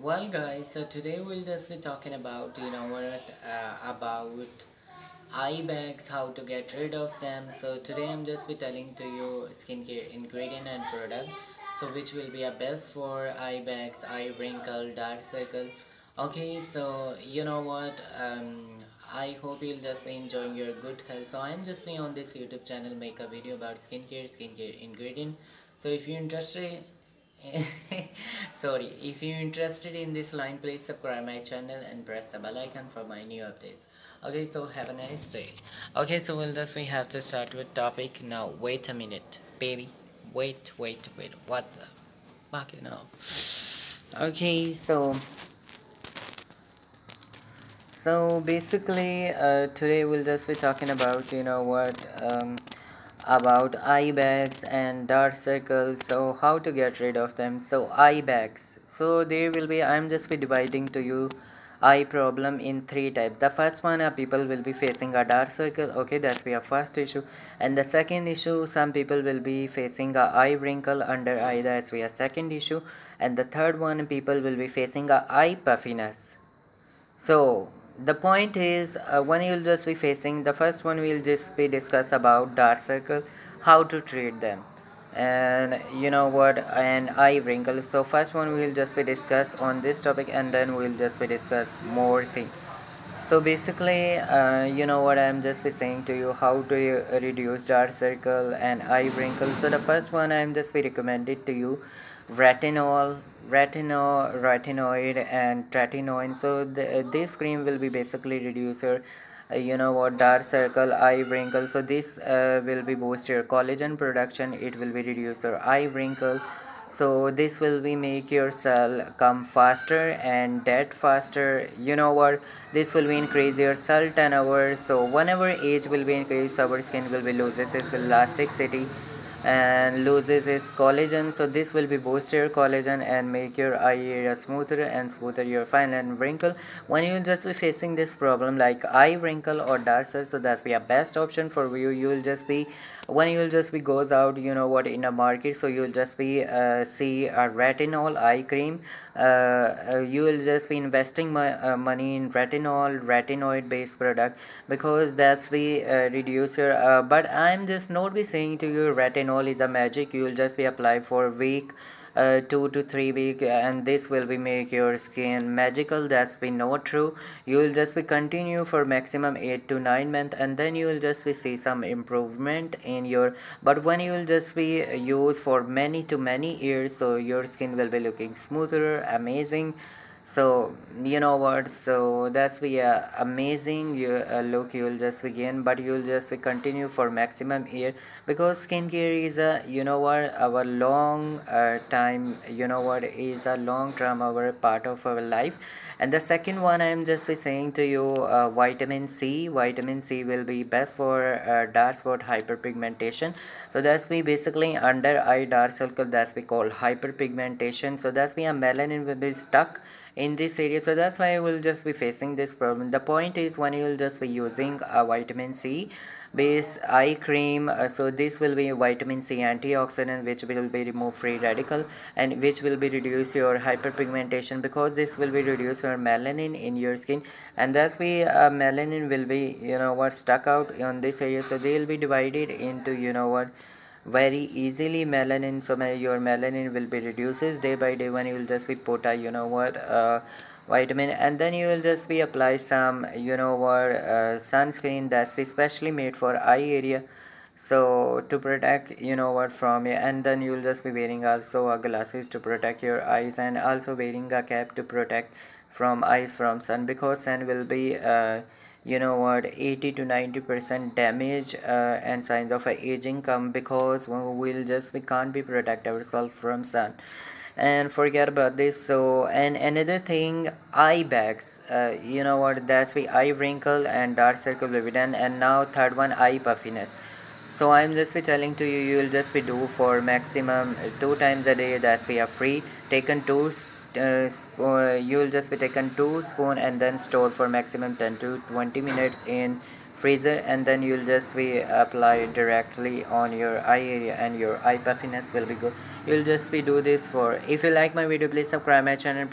Well, guys, so today we'll just be talking about about eye bags, how to get rid of them. So today I'm just be telling to you skincare ingredient and product, so which will be a best for eye bags, eye wrinkle, dark circle. Okay, so I hope you'll just be enjoying your good health. So I'm just be on this YouTube channel make a video about skincare ingredient. So if you're interested sorry, if you're interested in this line, please subscribe my channel and press the bell icon for my new updates. Okay, so have a nice day. Okay, so we have to start with topic now. Wait a minute, baby. Wait, what the fuck, okay, so basically, today we'll just be talking about about eye bags and dark circles. So how to get rid of them. So eye bags. So there will be. I'm just be dividing to you eye problem in three types. The first one, people will be facing a dark circle. Okay, that's be a first issue. And the second issue, some people will be facing a eye wrinkle under eye. That's be a second issue. And the third one, people will be facing a eye puffiness. So the point is, when you'll just be facing the first one, we'll just be discuss about dark circle, how to treat them, and and eye wrinkles. So first one we'll just be discuss on this topic, and then we'll just be discuss more thing. So basically, I'm just be saying to you how to reduce dark circle and eye wrinkles. So the first one I'm just be recommended to you, retinoid, and tretinoin. So this cream will be basically reduce your dark circle, eye wrinkle. So this will be boost your collagen production. It will be reduce your eye wrinkle. So this will be make your cell come faster and dead faster. This will be increase your cell turnover. So whenever age will be increased, our skin will be loses its elasticity and loses its collagen. So this will be boost your collagen and make your eye area smoother and smoother your fine and wrinkle. When you will just be facing this problem like eye wrinkle or dark circles, so that's be a best option for you. You will just be when you will just be goes out in a market, so you will just be see a retinol eye cream. You will just be investing money in retinoid based product, because that's be reduce your but I'm just not be saying to you retinol is a magic. You will just be apply for week 2 to 3 week, and this will be make your skin magical. That's be not true. You will just be continue for maximum 8 to 9 months, and then you will just be see some improvement in your. But when you will just be use for many years, so your skin will be looking smoother, amazing. So so that's be amazing look you will just begin, but you will just be continue for maximum year, because skincare is a our long time, is a long term our part of our life. And the second one I'm just be saying to you, vitamin C will be best for dark spot hyperpigmentation. So that's be basically under eye dark circle, that's be called hyperpigmentation. So that's be a melanin will be stuck in this area, so that's why I will just be facing this problem. The point is, when you will just be using a vitamin C base eye cream, so this will be a vitamin C antioxidant which will be remove free radical, and which will be reduce your hyperpigmentation, because this will be reduce your melanin in your skin. And that's why melanin will be stuck out on this area, so they will be divided into very easily melanin. So your melanin will be reduces day by day when you will just be put a vitamin, and then you will just be apply some sunscreen that's be specially made for eye area, so to protect from you. And then you will just be wearing also glasses to protect your eyes, and also wearing a cap to protect from eyes from sun, because sun will be 80 to 90% damage, and signs of aging come, because we'll just we can't be protect ourselves from sun. And forget about this. So, and another thing, eye bags, that's the eye wrinkle and dark circle will be done. And now third one, eye puffiness. So I'm just be telling to you, you will just be do for maximum 2 times a day. That's we are free. Taken you will just be taken 2 spoon, and then stored for maximum 10 to 20 minutes in freezer, and then you will just be apply directly on your eye area, and your eye puffiness will be good. You will just be do this for. If you like my video, please subscribe my channel.